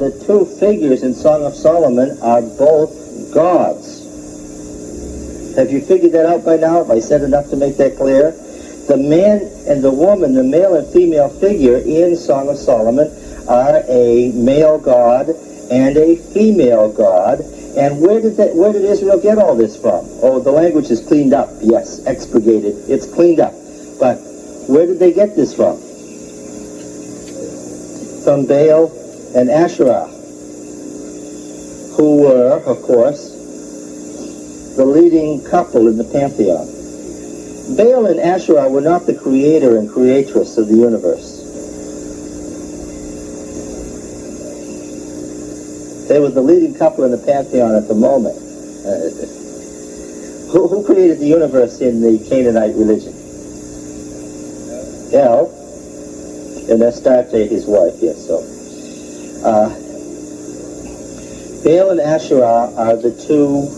the two figures in Song of Solomon are both gods. Have you figured that out by now? Have I said enough to make that clear? The man and the woman, the male and female figure in Song of Solomon are a male god and a female god. And where did Israel get all this from? Oh, the language is cleaned up. Yes, expurgated. It's cleaned up. But where did they get this from? From Baal and Ashera, who were, of course, the leading couple in the pantheon. Baal and Ashera were not the creator and creatress of the universe. They were the leading couple in the pantheon at the moment. Who created the universe in the Canaanite religion? El, and Astarte, his wife, yes. So, Baal and Ashera are the two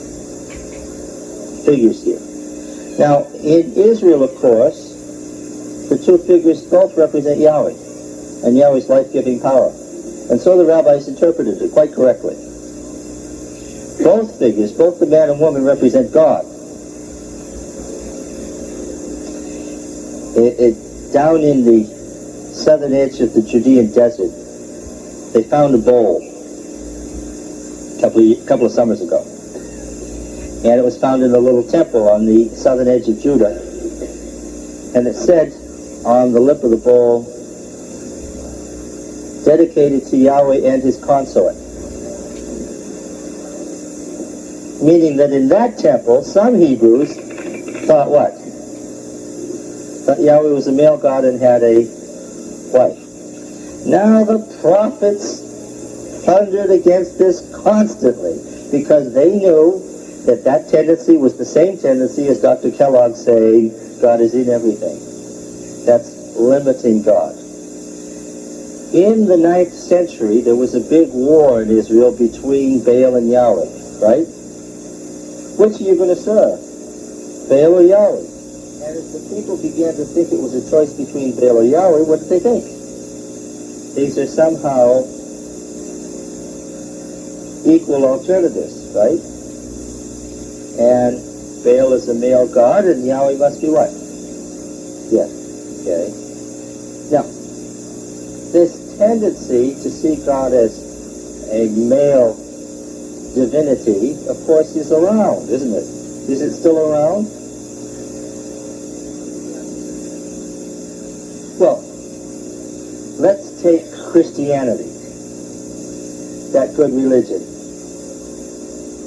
figures here. Now, in Israel, of course, the two figures both represent Yahweh and Yahweh's life-giving power. And so the rabbis interpreted it quite correctly. Both figures, both the man and woman, represent God. Down in the southern edge of the Judean desert, they found a bowl a couple of summers ago. And it was found in a little temple on the southern edge of Judah. And it said on the lip of the bowl, dedicated to Yahweh and his consort. Meaning that in that temple, some Hebrews thought what? Thought Yahweh was a male god and had a wife. Now the prophets thundered against this constantly because they knew that tendency was the same tendency as Dr. Kellogg saying God is in everything. That's limiting God. In the 9th century, there was a big war in Israel between Baal and Yahweh, right? Which are you going to serve? Baal or Yahweh? And as the people began to think it was a choice between Baal or Yahweh, what did they think? These are somehow equal alternatives, right? And Baal is a male god, and Yahweh must be what? Yes. Okay. Now, this tendency to see God as a male divinity, of course, is around, isn't it? Is it still around? Well, let's take Christianity, that good religion.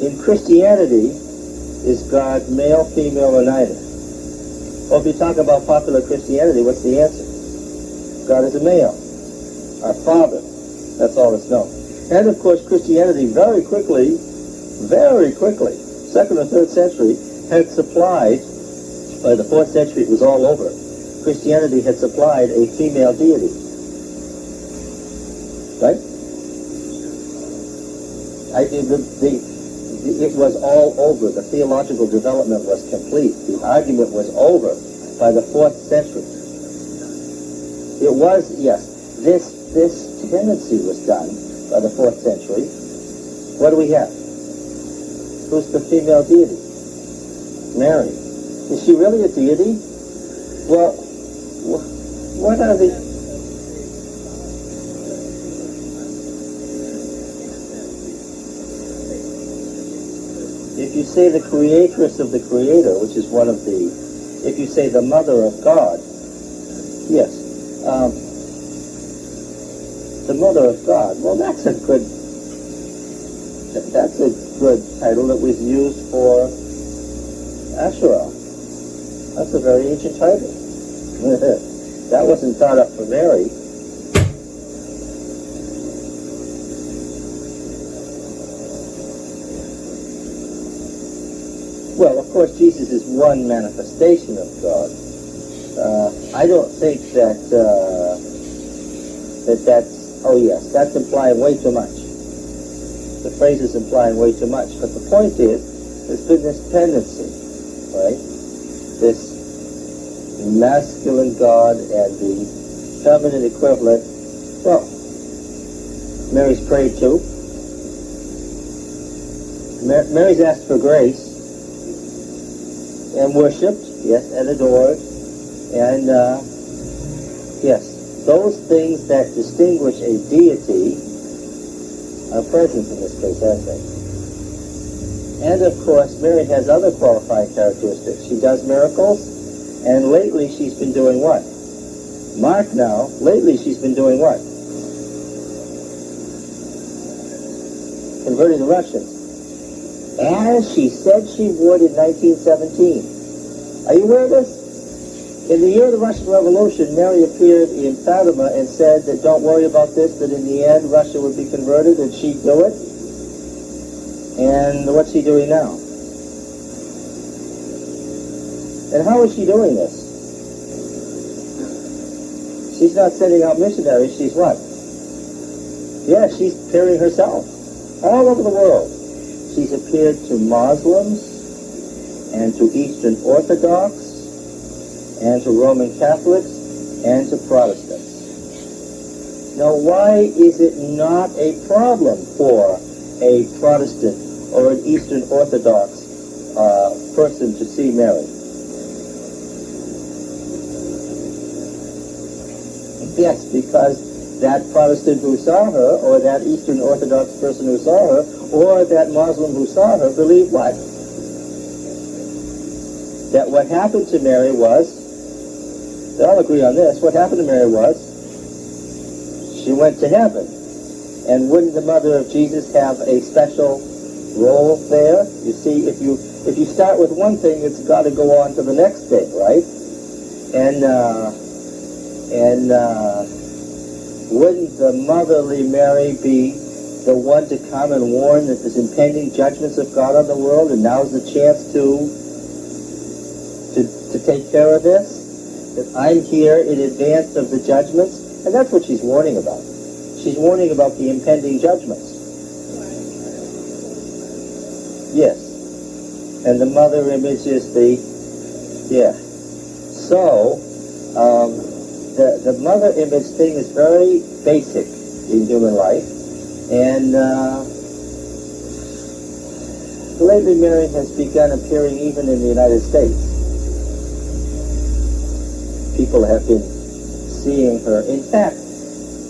In Christianity, is God male, female, or neither? Well, if you talk about popular Christianity, what's the answer? God is a male. Our Father. That's all that's known. And of course, Christianity very quickly, 2nd or 3rd century, had supplied, by the 4th century it was all over, Christianity had supplied a female deity. Right? It was all over. The theological development was complete. The argument was over by the 4th century. It was, yes, this tendency was done by the 4th century. What do we have? Who's the female deity? Mary. Is she really a deity? Well, what are the... If you say the creatress of the creator, which is one of the... If you say the mother of God, yes. The mother of God, well, that's a good title that was used for Asherah. That's a very ancient title. That wasn't thought up for Mary. Well, of course, Jesus is one manifestation of God. I don't think that's, oh yes, that's implying way too much. The phrase is implying way too much. But the point is, there's been this tendency, right? This masculine God and the feminine equivalent. Well, Mary's prayed to. Mary's asked for grace and worshipped, yes, and adored, and yes, those things that distinguish a deity are present in this case, aren't they? And of course, Mary has other qualifying characteristics. She does miracles, and lately she's been doing what? Mark now, lately she's been doing what? Converting the Russians. As she said she would in 1917. Are you aware of this? In the year of the Russian Revolution, Mary appeared in Fatima and said that don't worry about this, that in the end Russia would be converted and she'd do it. And what's she doing now? And how is she doing this? She's not sending out missionaries, she's what? Yeah, she's appearing herself all over the world. She's appeared to Muslims and to Eastern Orthodox and to Roman Catholics and to Protestants. Now, why is it not a problem for a Protestant or an Eastern Orthodox person to see Mary? Yes, because that Protestant who saw her, or that Eastern Orthodox person who saw her, or that Muslim who saw her, believed what? That what happened to Mary was, they all agree on this, what happened to Mary was, she went to heaven. And wouldn't the mother of Jesus have a special role there? You see, if you start with one thing, it's got to go on to the next thing, right? And wouldn't the motherly Mary be the one to come and warn that there's impending judgments of God on the world, and now's the chance to take care of this? That I'm here in advance of the judgments? And that's what she's warning about. She's warning about the impending judgments. Yes. And the mother image is the, yeah. So, the mother image thing is very basic in human life, and lately Mary has begun appearing even in the United States. People have been seeing her. In fact,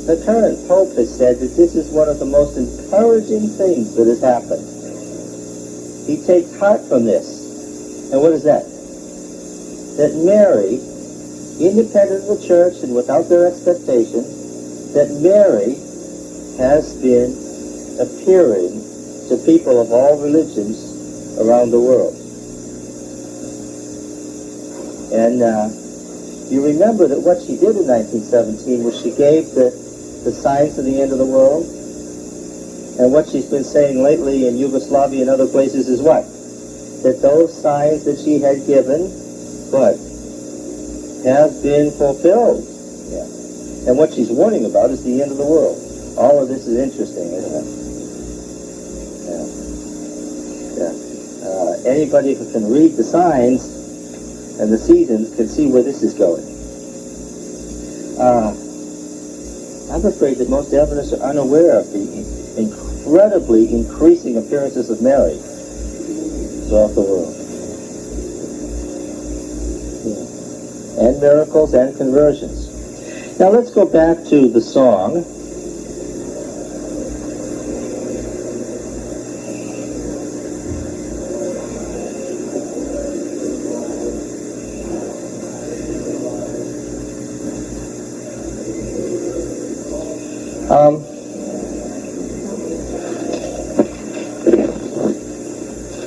the current Pope has said that this is one of the most encouraging things that has happened. He takes heart from this. And what is that? That Mary, independent of the church and without their expectation, that Mary has been appearing to people of all religions around the world. And you remember that what she did in 1917 was she gave the signs of the end of the world. And what she's been saying lately in Yugoslavia and other places is what? That those signs that she had given, what? Have been fulfilled. Yeah. And what she's warning about is the end of the world. All of this is interesting, isn't it? Yeah. Anybody who can read the signs and the seasons can see where this is going. I'm afraid that most Adventists are unaware of the incredibly increasing appearances of Mary throughout the world. Yeah. And miracles and conversions. Now let's go back to the song.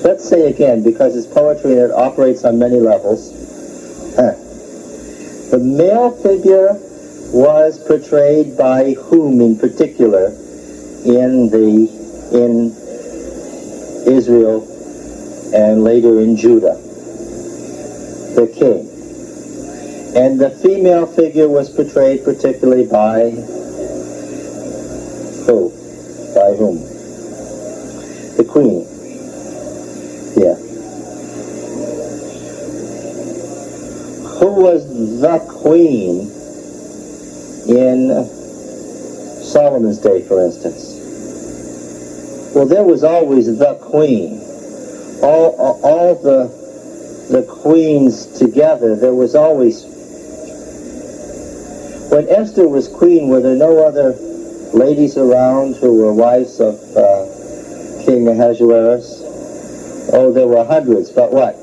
Let's say again, because it's poetry and it operates on many levels. The male figure was portrayed by whom in particular in Israel and later in Judah? The king. And the female figure was portrayed particularly by who? By whom? The queen. Yeah. Who was the queen in Solomon's day, for instance. Well, there was always the queen. All the queens together, there was always... When Esther was queen, were there no other ladies around who were wives of King Ahasuerus? Oh, there were hundreds, but what?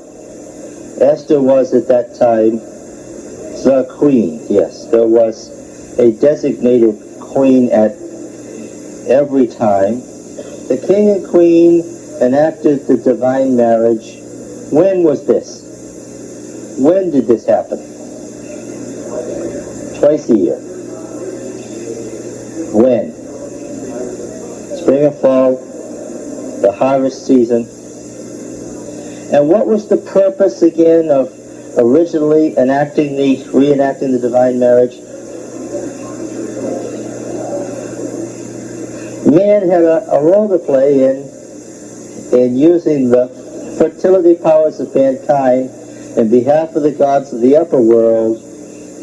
Esther was at that time the queen. Yes, there was a designated queen at every time. The king and queen enacted the divine marriage. When was this? When did this happen? Twice a year. When? Spring and fall, the harvest season. And what was the purpose again of originally re-enacting the divine marriage? Man had a role to play in using the fertility powers of mankind in behalf of the gods of the upper world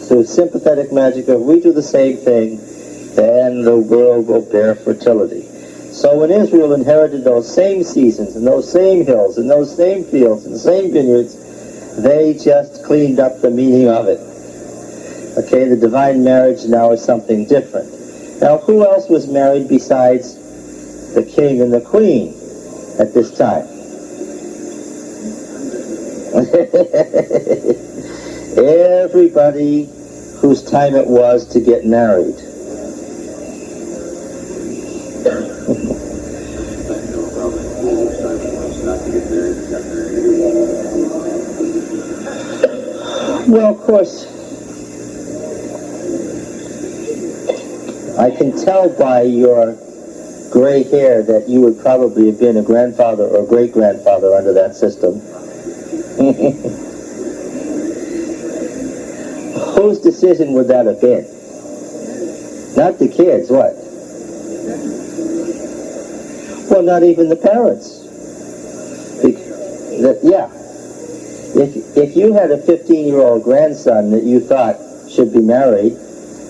through sympathetic magic of we do the same thing, then the world will bear fertility. So when Israel inherited those same seasons and those same hills and those same fields and the same vineyards, they just cleaned up the meaning of it. Okay, the divine marriage now is something different. Now, who else was married besides the king and the queen at this time? Everybody whose time it was to get married. Well, of course, I can tell by your gray hair that you would probably have been a grandfather or great-grandfather under that system. Whose decision would that have been? Not the kids, what? Well, not even the parents. Yeah. If you had a 15-year-old grandson that you thought should be married,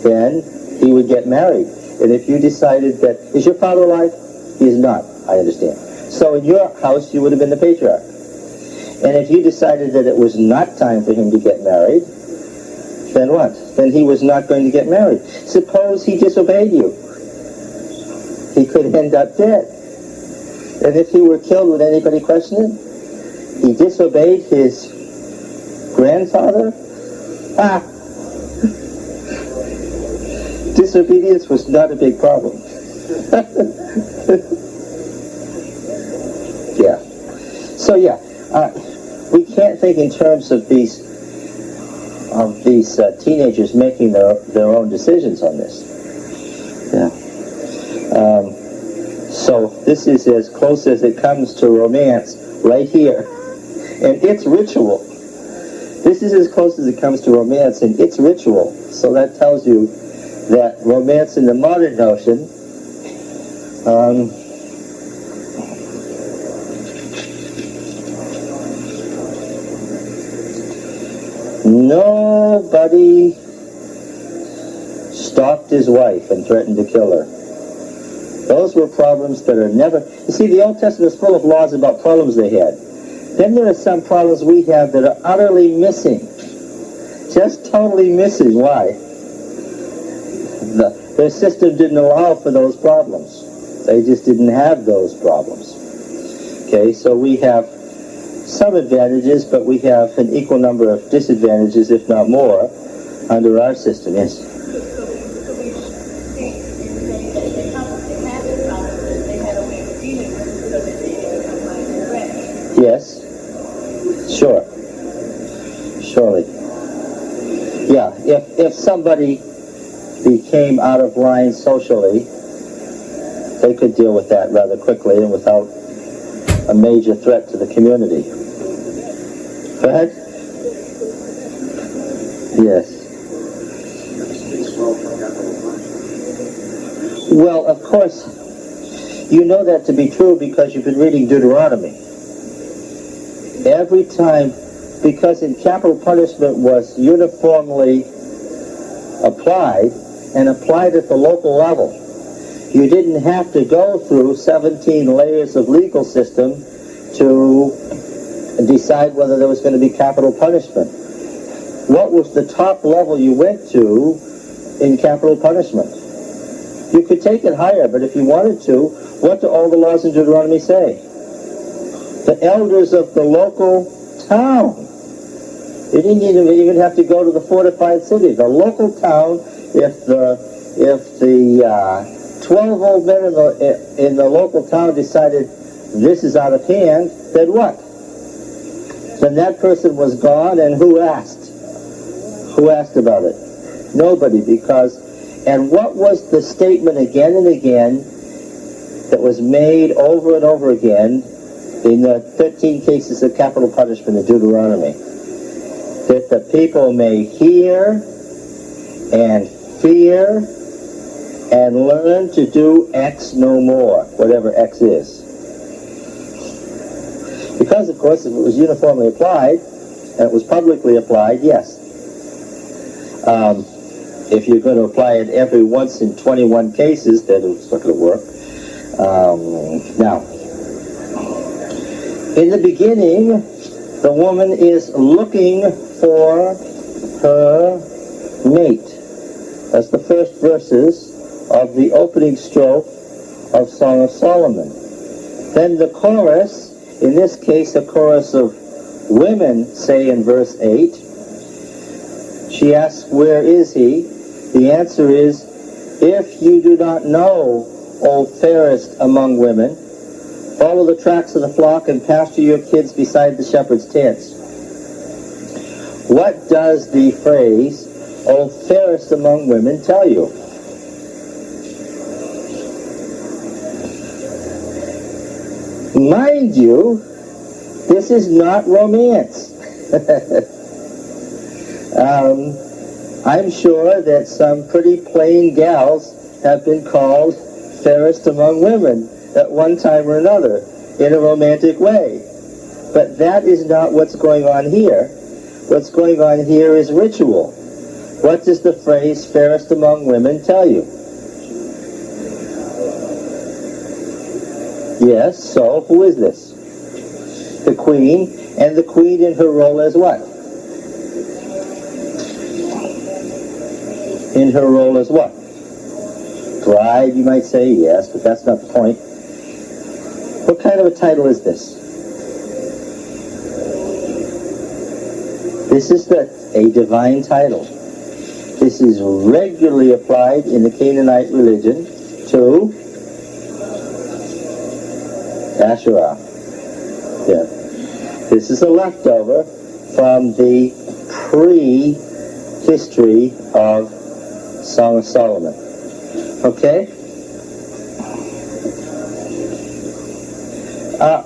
then he would get married. And if you decided that... Is your father alive? He is not, I understand. So in your house, you would have been the patriarch. And if you decided that it was not time for him to get married, then what? Then he was not going to get married. Suppose he disobeyed you. He could end up dead. And if he were killed, would anybody question it? He disobeyed his grandfather? Disobedience was not a big problem. Yeah. So yeah, we can't think in terms of these teenagers making their own decisions on this. Yeah. So this is as close as it comes to romance right here, and it's ritual. This is as close as it comes to romance, and it's ritual. So that tells you that romance in the modern notion nobody stalked his wife and threatened to kill her. Those were problems that are never... You see, the Old Testament is full of laws about problems they had. Then there are some problems we have that are utterly missing. Just totally missing. Why? Their system didn't allow for those problems. They just didn't have those problems. Okay, so we have some advantages, but we have an equal number of disadvantages, if not more, under our system. Yes? Yes, sure, surely. Yeah, if somebody became out of line socially, they could deal with that rather quickly and without a major threat to the community. Go ahead. Yes. Well, of course, you know that to be true because you've been reading Deuteronomy. Every time, because in capital punishment was uniformly applied, and applied at the local level. You didn't have to go through 17 layers of legal system to decide whether there was going to be capital punishment. What was the top level you went to in capital punishment? You could take it higher, but if you wanted to, what do all the laws in Deuteronomy say? The elders of the local town. You didn't even have to go to the fortified city. The local town, if the 12 old men in the local town decided this is out of hand, then what? Then that person was gone, and who asked? Who asked about it? Nobody, because... And what was the statement again and again that was made over and over again in the 13 cases of capital punishment in Deuteronomy? That the people may hear and fear and learn to do X no more, whatever X is. Because, of course, if it was uniformly applied, and it was publicly applied, yes. If you're going to apply it every once in 21 cases, then it's not going to work. Now, in the beginning, the woman is looking for her mate. That's the first verses of the opening strophe of Song of Solomon. Then the chorus, in this case a chorus of women, say in verse 8, she asks, where is he? The answer is, if you do not know, O fairest among women, follow the tracks of the flock and pasture your kids beside the shepherd's tents. What does the phrase, O fairest among women, tell you? Mind you, this is not romance. I'm sure that some pretty plain gals have been called fairest among women at one time or another in a romantic way. But that is not what's going on here. What's going on here is ritual. What does the phrase fairest among women tell you? Yes, so who is this? The queen, and the queen in her role as what? In her role as what? Bride, you might say, yes, but that's not the point. What kind of a title is this? This is a divine title. This is regularly applied in the Canaanite religion to Asherah. Yeah. This is a leftover from the pre-history of Song of Solomon. Okay?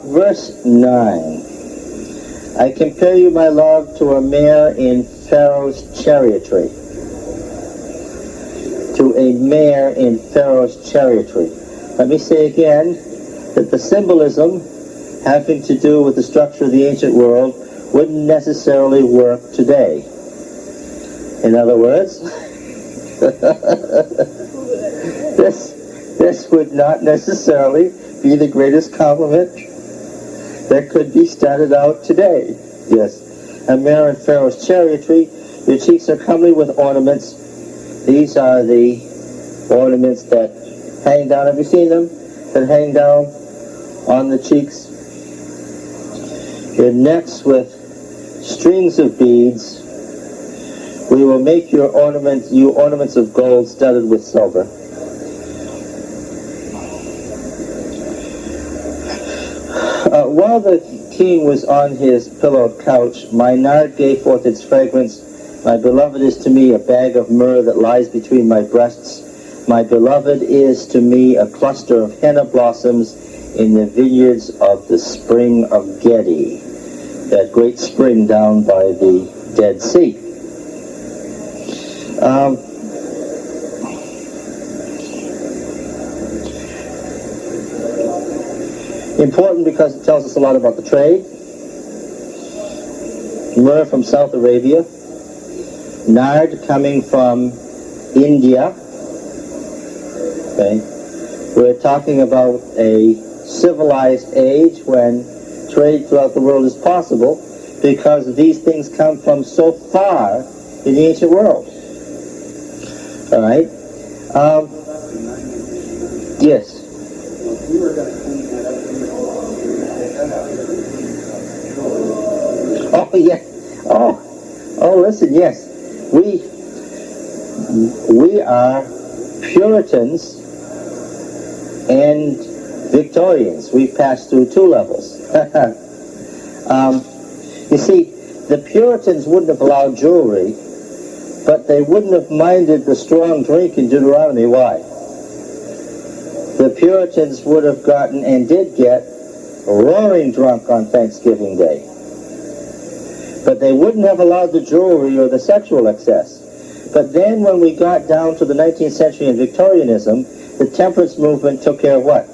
Verse 9. I compare you, my love, to a mare in Pharaoh's chariotry. To a mare in Pharaoh's chariotry. Let me say again that the symbolism having to do with the structure of the ancient world wouldn't necessarily work today. In other words, this would not necessarily be the greatest compliment that could be started out today. Yes, a mare in Pharaoh's chariotry. Your cheeks are comely with ornaments. These are the ornaments that hang down. Have you seen them? That hang down on the cheeks. Your necks with strings of beads. We will make you ornaments of gold studded with silver. While the king was on his pillowed couch, my nard gave forth its fragrance. My beloved is to me a bag of myrrh that lies between my breasts. My beloved is to me a cluster of henna blossoms in the vineyards of the spring of Gedi, that great spring down by the Dead Sea. Important because it tells us a lot about the trade. Myrrh from South Arabia. Nard coming from India. Okay. We're talking about a civilized age when trade throughout the world is possible because these things come from so far in the ancient world. All right? Yes. Oh, yeah. Oh, listen, yes. We are Puritans and Victorians. We've passed through two levels. You see, the Puritans wouldn't have allowed jewelry, but they wouldn't have minded the strong drink in Deuteronomy. Why? The Puritans would have gotten, and did get, roaring drunk on Thanksgiving Day. But they wouldn't have allowed the jewelry or the sexual excess. But then when we got down to the 19th century and Victorianism, the temperance movement took care of what?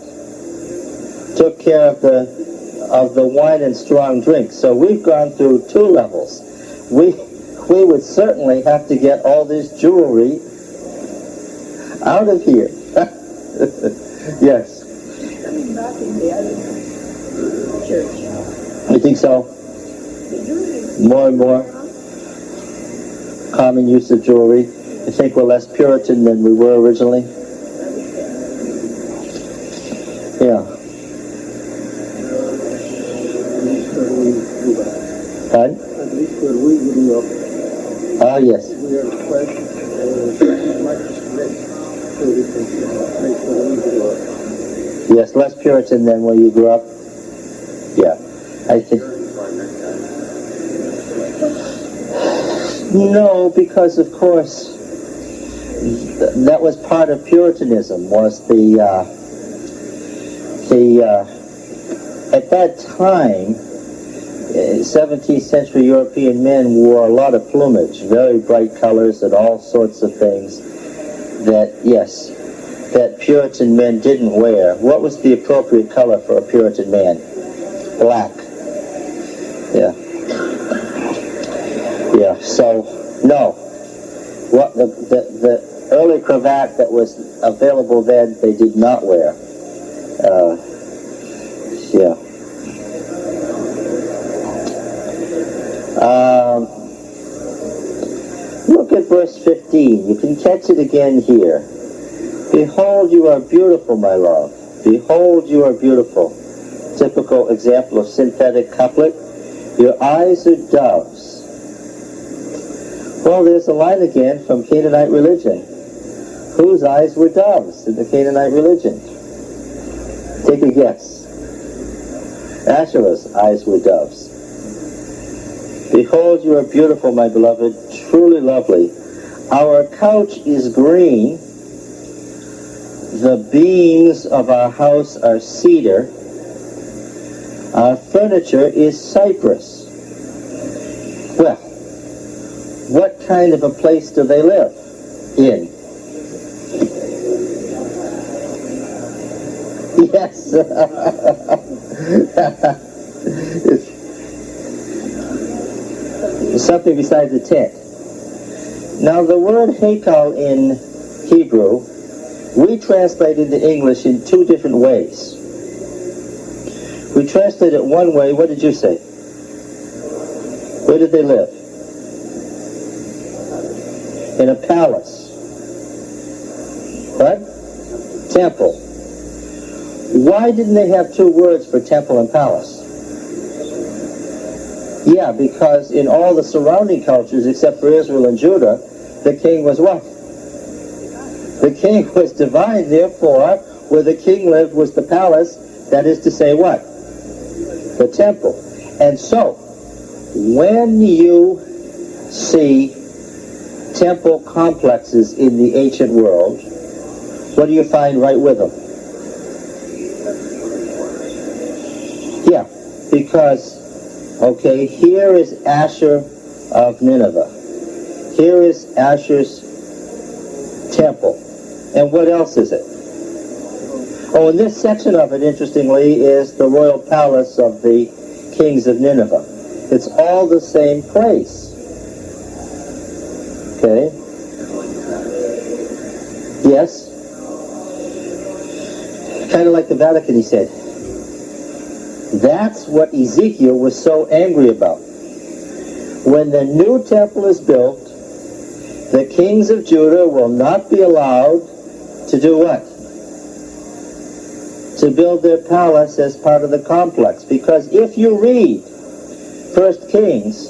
Took care of the wine and strong drink. So we've gone through two levels. We would certainly have to get all this jewelry out of here. Yes. Coming back in the other church. You think so? More and more common use of jewelry. You think we're less Puritan than we were originally? Yeah. Pardon? At least where we grew up. Ah, yes. We are quite much less Puritan than the place where we grew up. Yes, less Puritan than where you grew up. Yeah, I think. No, because of course that was part of Puritanism. Was at that time, 17th century European men wore a lot of plumage, very bright colors and all sorts of things that, yes, that Puritan men didn't wear. What was the appropriate color for a Puritan man? Black. Yeah. Yeah, so, no. What the early cravat that was available then, they did not wear. Yeah. Look at verse 15. You can catch it again here. Behold, you are beautiful, my love. Behold, you are beautiful. Typical example of synthetic couplet. Your eyes are doves. Well, there's a line again from Canaanite religion. Whose eyes were doves in the Canaanite religion? Take a guess. Asherah's eyes were doves. Behold, you are beautiful, my beloved, truly lovely. Our couch is green. The beams of our house are cedar. Our furniture is cypress. Well, what kind of a place do they live in? Yes. It's something besides a tent. Now the word heikal in Hebrew, we translate into English in two different ways. We translate it one way. What did you say? Where did they live? In a palace. What? Temple. Why didn't they have two words for temple and palace? Yeah, because in all the surrounding cultures, except for Israel and Judah, the king was what? The king was divine, therefore, where the king lived was the palace, that is to say what? The temple. And so, when you see temple complexes in the ancient world, what do you find right with them? Yeah, because, okay, here is Asher of Nineveh. Here is Asher's temple. And what else is it? Oh, and this section of it, interestingly, is the royal palace of the kings of Nineveh. It's all the same place. Okay? Yes? kind of like the Vatican, he said. That's what Ezekiel was so angry about. When the new temple is built, the kings of Judah will not be allowed to do what? To build their palace as part of the complex. Because if you read 1 Kings,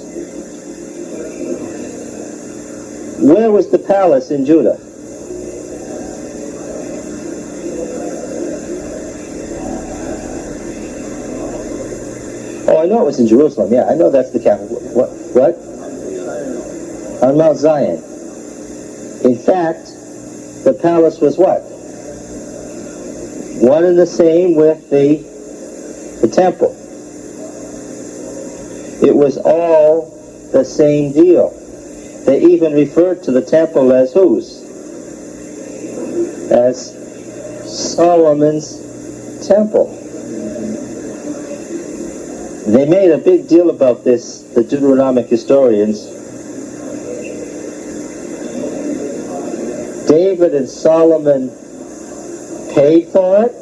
where was the palace in Judah? Oh, I know it was in Jerusalem. Yeah, I know that's the capital. What? On Mount Zion. In fact, the palace was what? One and the same with the temple. It was all the same deal. They even referred to the temple as whose? As Solomon's temple. They made a big deal about this, the Deuteronomic historians. David and Solomon paid for it,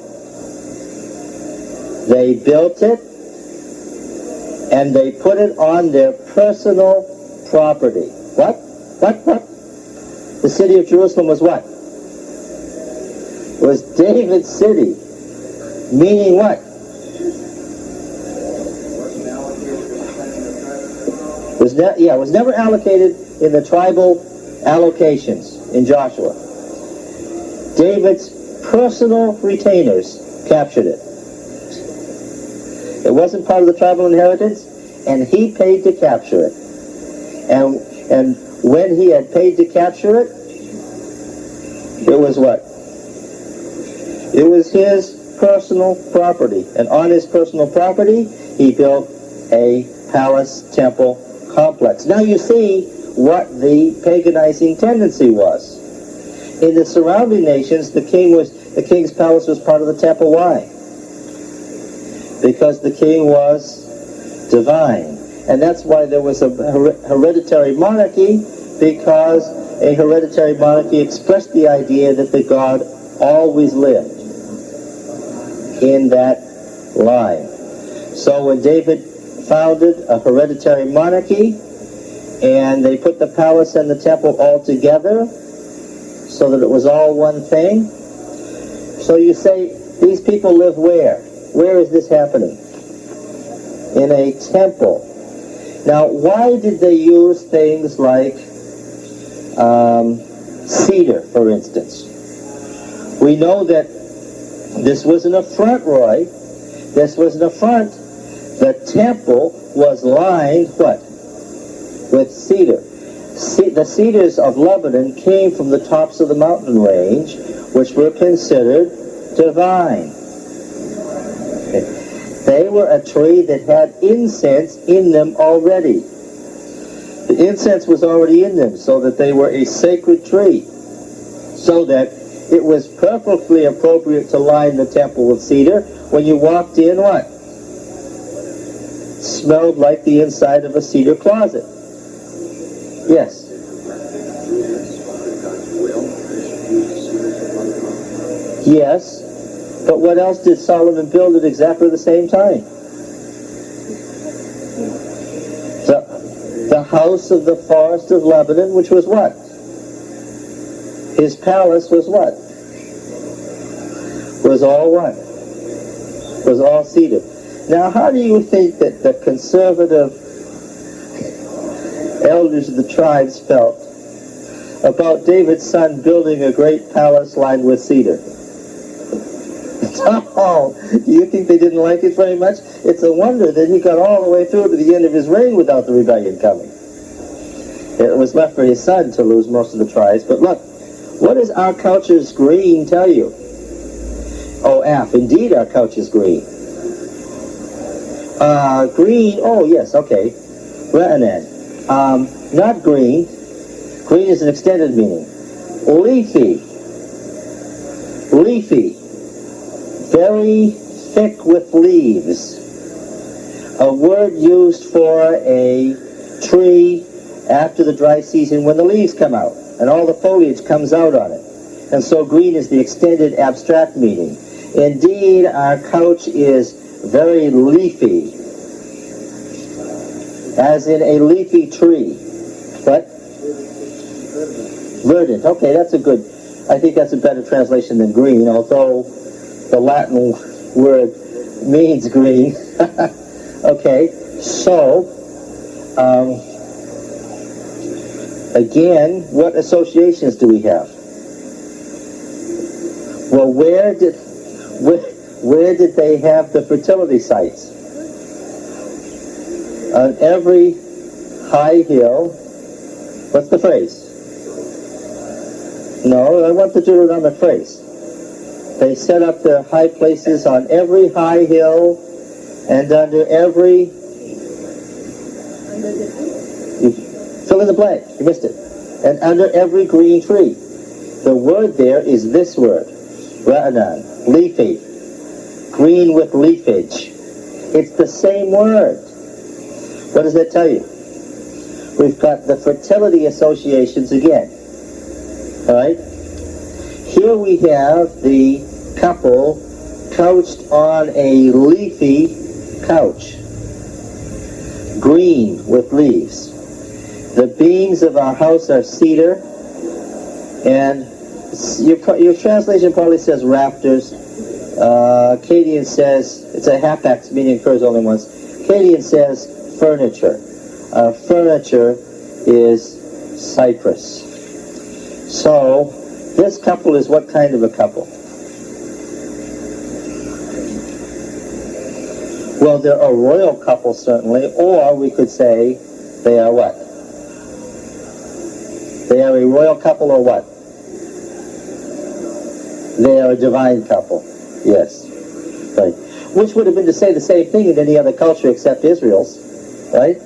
they built it, and they put it on their personal property. What? The city of Jerusalem was what? Was David's city. Meaning what? Was never allocated in the tribal allocations in Joshua. David's personal retainers captured it. It wasn't part of the tribal inheritance, and he paid to capture it. And when he had paid to capture it, it was what? It was his personal property. And on his personal property, he built a palace temple complex. Now you see what the paganizing tendency was. In the surrounding nations, the king's palace was part of the temple. Why? Because the king was divine. And that's why there was a hereditary monarchy, because a hereditary monarchy expressed the idea that the God always lived in that line. So when David founded a hereditary monarchy, and they put the palace and the temple all together so that it was all one thing. So you say, these people live where? Where is this happening? In a temple. Now, why did they use things like cedar, for instance? We know that this was an affront, Roy. This was an affront. The temple was lined, what? With cedar. The cedars of Lebanon came from the tops of the mountain range, which were considered divine. They were a tree that had incense in them already. The incense was already in them, so that they were a sacred tree. So that it was perfectly appropriate to line the temple with cedar. When you walked in, what? Smelled like the inside of a cedar closet. Yes. Yes. But what else did Solomon build at exactly the same time? The house of the forest of Lebanon, which was what? His palace was what? Was all what? Was all cedar. Now, how do you think that the conservative elders of the tribes felt about David's son building a great palace lined with cedar? Oh, do you think they didn't like it very much? It's a wonder that he got all the way through to the end of his reign without the rebellion coming. It was left for his son to lose most of the tribes. But look, what does our culture's green tell you? Oh, F, indeed our culture's green. Green, oh yes, okay. Raisin. Not green. Green is an extended meaning. Leafy. Leafy. Very thick with leaves. A word used for a tree after the dry season when the leaves come out and all the foliage comes out on it. And so green is the extended abstract meaning. Indeed, our couch is very leafy, as in a leafy tree. What? Verdant. Okay, that's a good, I think that's a better translation than green, although the Latin word means green. Okay, so, again, what associations do we have? Well, where did they have the fertility sites? On every high hill. What's the phrase? No, I want the Deuteronomic phrase. They set up their high places on every high hill and under every... You fill in the blank. You missed it. And under every green tree. The word there is this word. Raisin. Leafy. Green with leafage. It's the same word. What does that tell you? We've got the fertility associations again. All right? Here we have the couple couched on a leafy couch. Green with leaves. The beams of our house are cedar, and your translation probably says rafters. Cadian says, it's a hapax, meaning occurs only once. Cadian says furniture. Furniture is cypress. So, this couple is what kind of a couple? Well, they're a royal couple, certainly, or we could say they are what? They are a royal couple or what? They are a divine couple. Yes. Right. Which would have been to say the same thing in any other culture except Israel's. Right?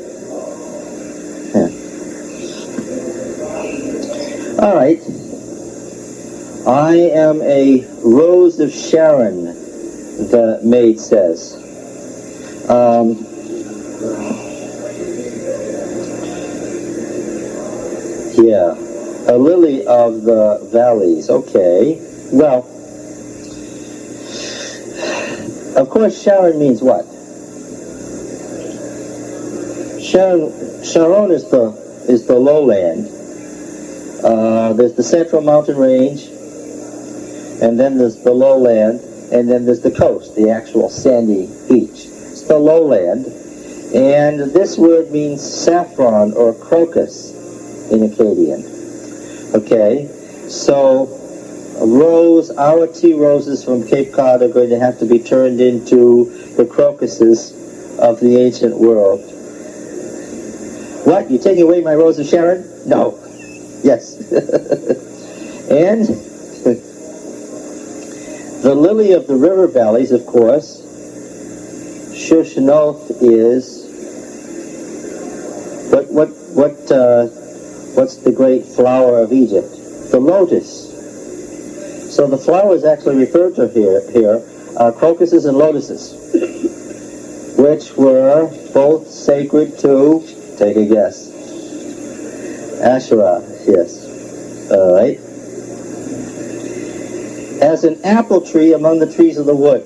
Yeah. All right. I am a rose of Sharon, the maid says. Yeah. A lily of the valleys. Okay. Well, of course, Sharon means what? Sharon is the lowland. There's the central mountain range, and then there's the lowland, and then there's the coast, the actual sandy beach. It's the lowland, and this word means saffron or crocus in Akkadian. Okay, so a rose, our tea roses from Cape Cod are going to have to be turned into the crocuses of the ancient world. What? You taking away my rose of Sharon? No. Yes. And the lily of the river valleys, of course, Shushnoth is what's the great flower of Egypt? The lotus. So the flowers actually referred to here are crocuses and lotuses, which were both sacred to, take a guess, Ashera, yes. All right. As an apple tree among the trees of the wood.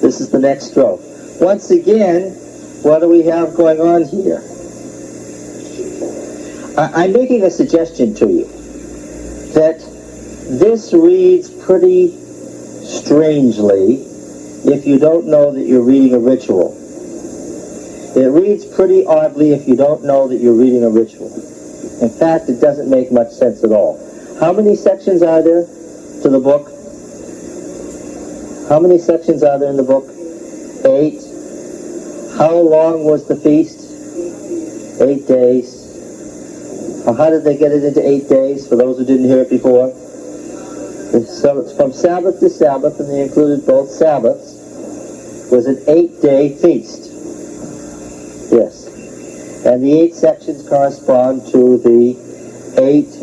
This is the next stroke. Once again, what do we have going on here? I'm making a suggestion to you that this reads pretty strangely if you don't know that you're reading a ritual. It reads pretty oddly if you don't know that you're reading a ritual. In fact, it doesn't make much sense at all. How many sections are there to the book? How many sections are there in the book? 8. How long was the feast? 8 days. How did they get it into 8 days, for those who didn't hear it before? So it's from Sabbath to Sabbath, and they included both Sabbaths. It was an 8-day feast. Yes. And the 8 sections correspond to the 8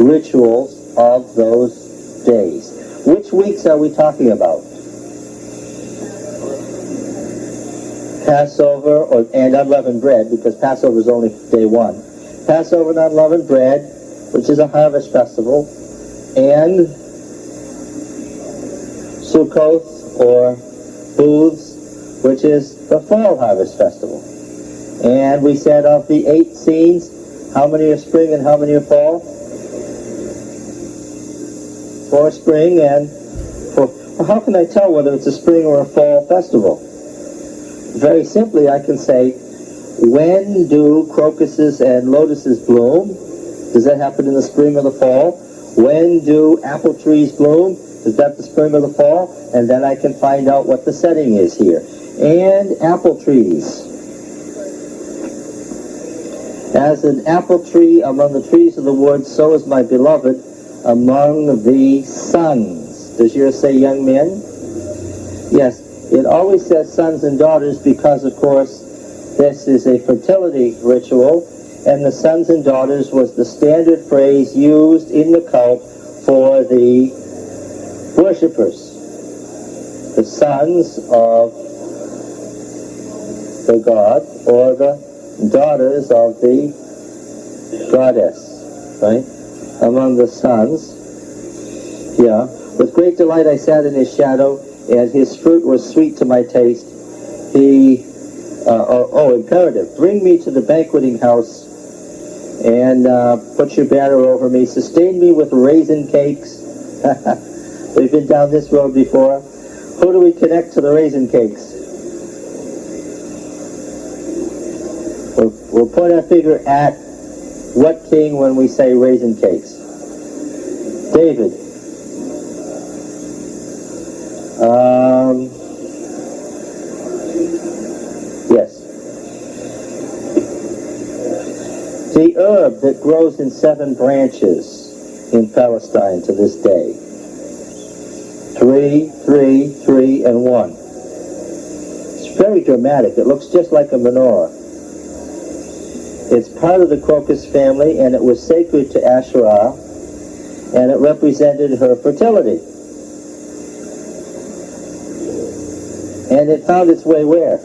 rituals of those days. Which weeks are we talking about? Passover and unleavened bread, because Passover is only day 1. Passover and unleavened bread, which is a harvest festival, and Sukkot, or booths, which is the fall harvest festival. And we said of the 8 scenes, how many are spring and how many are fall? 4 spring and 4. Well, how can I tell whether it's a spring or a fall festival? Very simply, I can say, when do crocuses and lotuses bloom? Does that happen in the spring or the fall? When do apple trees bloom? Is that the spring or the fall? And then I can find out what the setting is here. And apple trees. As an apple tree among the trees of the wood, so is my beloved among the sons. Does yours say young men? Yes, it always says sons and daughters because, of course, this is a fertility ritual, and the sons and daughters was the standard phrase used in the cult for the worshippers. The sons of the god or the daughters of the goddess, right? Among the sons. Yeah. With great delight I sat in his shadow, and his fruit was sweet to my taste. Imperative. Bring me to the banqueting house and put your banner over me. Sustain me with raisin cakes. We've been down this road before. Who do we connect to the raisin cakes? We'll point our finger at what king when we say raisin cakes? David. Yes. The herb that grows in 7 branches in Palestine to this day. 3, 3, 3, and 1. It's very dramatic. It looks just like a menorah. It's part of the crocus family, and it was sacred to Asherah, and it represented her fertility. And it found its way where?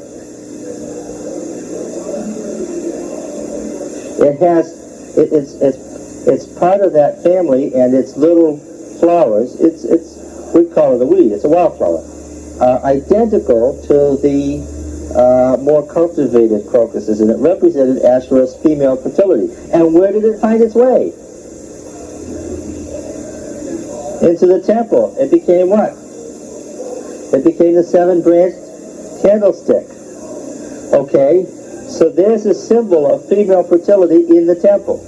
It's part of that family, and its little flowers, we call it a weed, it's a wildflower, are identical to the more cultivated crocuses, and it represented Asherah's female fertility. And where did it find its way? Into the temple. It became what? It became the 7-branched candlestick. Okay, so there's a symbol of female fertility in the temple.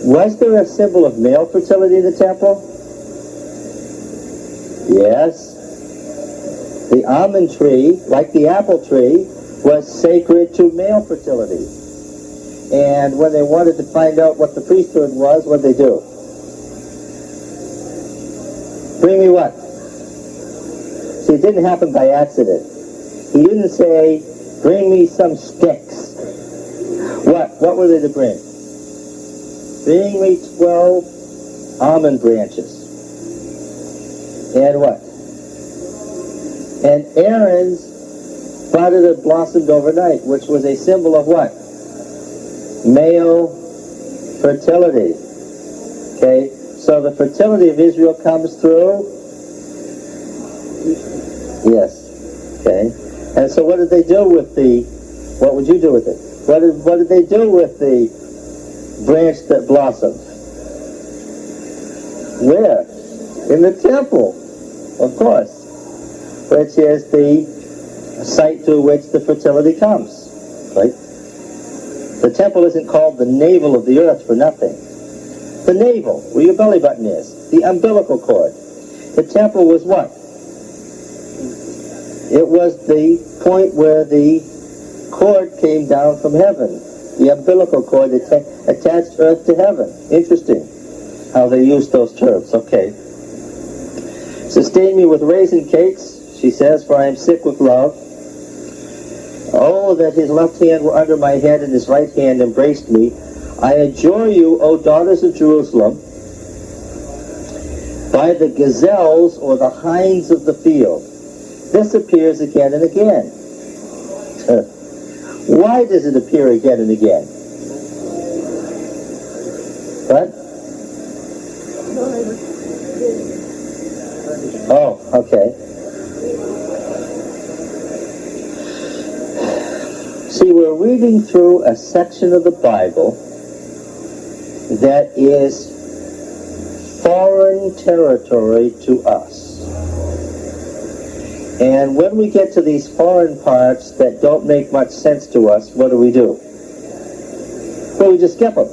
Was there a symbol of male fertility in the temple? Yes. The almond tree, like the apple tree, was sacred to male fertility. And when they wanted to find out what the priesthood was, what did they do? Bring me what? See, it didn't happen by accident. He didn't say, bring me some sticks. What were they to bring? Bring me 12 almond branches. And what? And Aaron's budded and blossomed overnight, which was a symbol of what? Male fertility. Okay, so the fertility of Israel comes through? Yes. Okay, and so what did they do with what would you do with it? What did they do with the branch that blossomed? Where? In the temple, of course, which is the site through which the fertility comes, right? The temple isn't called the navel of the earth for nothing. The navel, where your belly button is, the umbilical cord. The temple was what? It was the point where the cord came down from heaven. The umbilical cord attached earth to heaven. Interesting how they used those terms. Okay. Sustain me with raisin cakes, she says, for I am sick with love. Oh, that his left hand were under my head and his right hand embraced me. I adjure you, O daughters of Jerusalem, by the gazelles or the hinds of the field. This appears again and again. Why does it appear again and again? What? Okay. See, we're reading through a section of the Bible that is foreign territory to us. And when we get to these foreign parts that don't make much sense to us, what do? Well, we just skip them.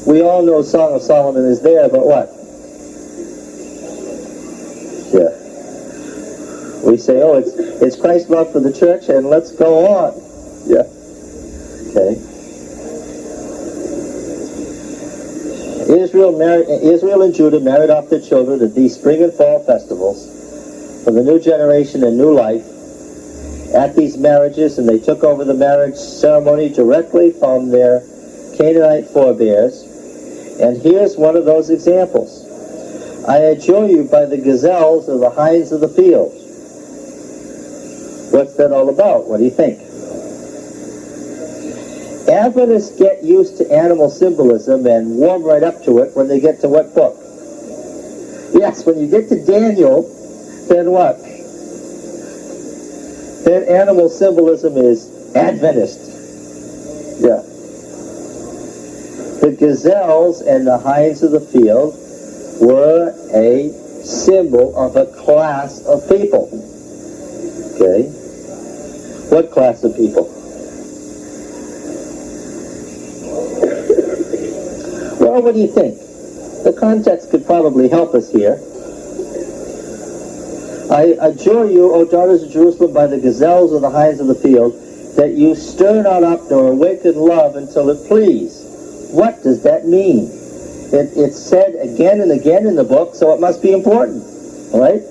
We all know Song of Solomon is there, but what? Yeah. We say, oh, it's Christ's love for the church, and let's go on. Yeah. Okay. Israel and Judah married off their children at these spring and fall festivals for the new generation and new life at these marriages, and they took over the marriage ceremony directly from their Canaanite forebears. And here's one of those examples. I adjure you by the gazelles or the hinds of the field. What's that all about? What do you think? Adventists get used to animal symbolism and warm right up to it when they get to what book? Yes, when you get to Daniel, then what? Then animal symbolism is Adventist. Yeah. The gazelles and the hinds of the field were a symbol of a class of people. Okay? What class of people? Well, what do you think? The context could probably help us here. I adjure you, O daughters of Jerusalem, by the gazelles or the hinds of the field, that you stir not up nor awaken love until it please. What does that mean? It's said again and again in the book, so it must be important. All right?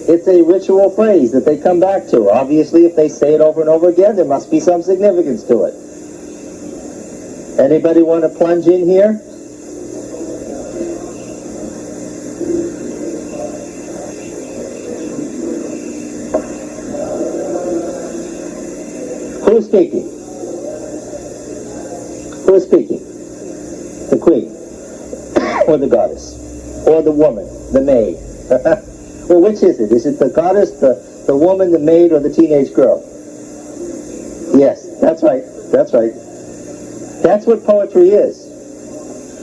It's a ritual phrase that they come back to. Obviously, if they say it over and over again, there must be some significance to it. Anybody want to plunge in here? Who's speaking? Who is speaking? The queen, or the goddess, or the woman, the maid. Well, which is it? Is it the goddess, the woman, the maid, or the teenage girl? Yes, that's right. That's right. That's what poetry is.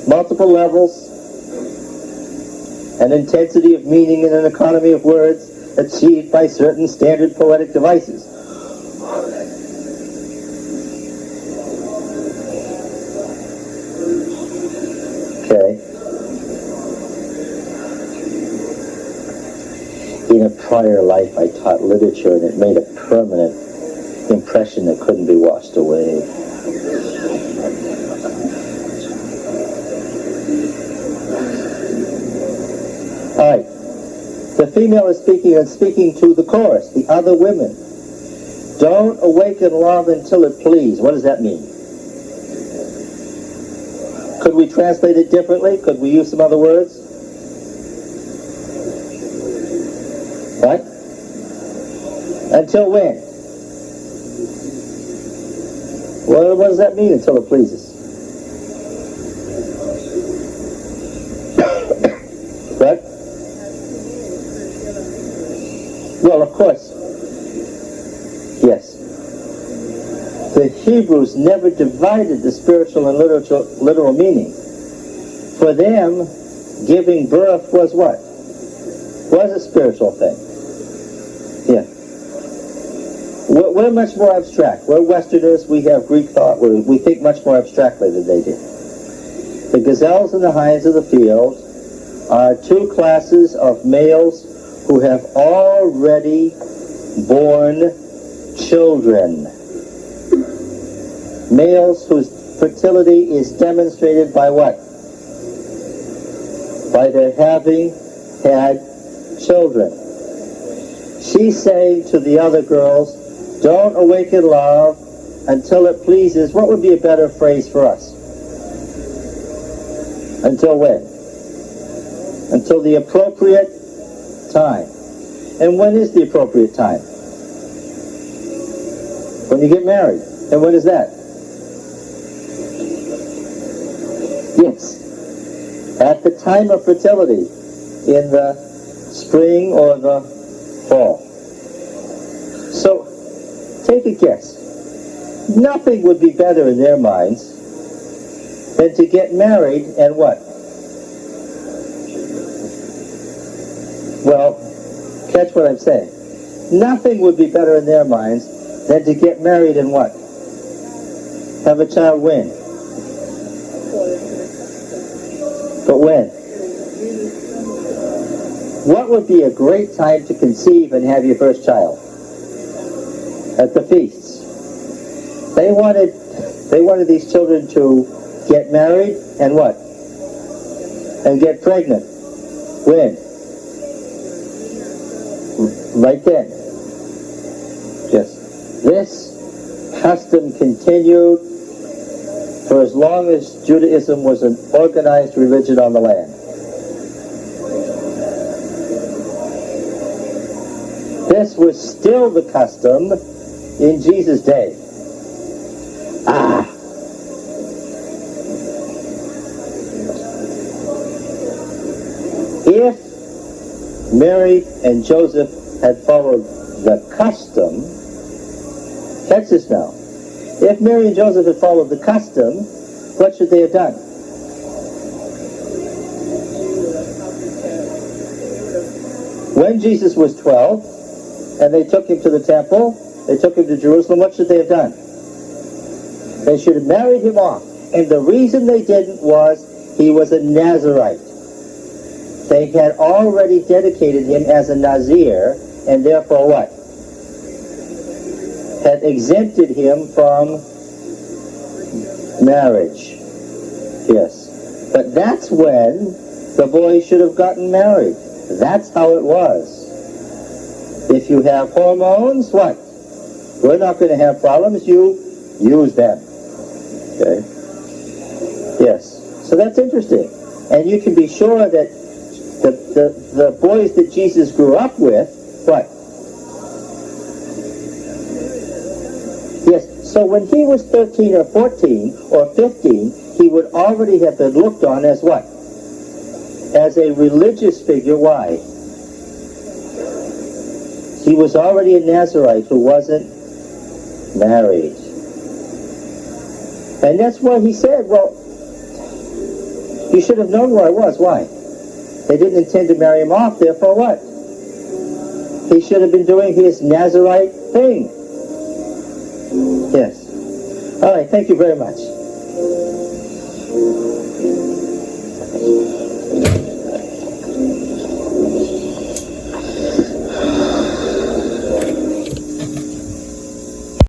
Multiple levels, an intensity of meaning and an economy of words achieved by certain standard poetic devices. Okay. In a prior life, I taught literature, and it made a permanent impression that couldn't be washed away. All right. The female is speaking and speaking to the chorus, the other women. Don't awaken love until it please. What does that mean? Could we translate it differently? Could we use some other words? What? Until when? What does that mean, until it pleases? What? Well, of course. Yes. The Hebrews never divided the spiritual and literal meaning. For them, giving birth was what? Was a spiritual thing. Yeah. We're much more abstract. We're Westerners. We have Greek thought. We think much more abstractly than they did. The gazelles and the hinds of the field are two classes of males who have already born children. Males whose fertility is demonstrated by what? By their having had children. She's saying to the other girls, don't awaken love until it pleases. What would be a better phrase for us? Until when? Until the appropriate time. And when is the appropriate time? When you get married. And when is that? Yes. At the time of fertility, in the spring or the fall. So, take a guess. Nothing would be better in their minds than to get married and what? Well, catch what I'm saying. Nothing would be better in their minds than to get married and what? Have a child when? But when? What would be a great time to conceive and have your first child? At the feasts. They wanted these children to get married and what? And get pregnant. When? Right then. Yes. This custom continued for as long as Judaism was an organized religion on the land. This was still the custom in Jesus' day. If Mary and Joseph had followed the custom, catch this now. If Mary and Joseph had followed the custom, what should they have done? When Jesus was 12, and they took him to the temple, they took him to Jerusalem, what should they have done? They should have married him off. And the reason they didn't was he was a Nazarite. They had already dedicated him as a Nazir, and therefore what? Had exempted him from marriage. Yes. But that's when the boy should have gotten married. That's how it was. If you have hormones, what? We're not going to have problems. You use them. Okay? Yes. So that's interesting. And you can be sure that the boys that Jesus grew up with, what? Yes. So when he was 13 or 14 or 15, he would already have been looked on as what? As a religious figure. Why? He was already a Nazarite who wasn't married. And that's why he said, well, you should have known where I was. Why? They didn't intend to marry him off, therefore what? He should have been doing his Nazarite thing. Yes. All right, thank you very much.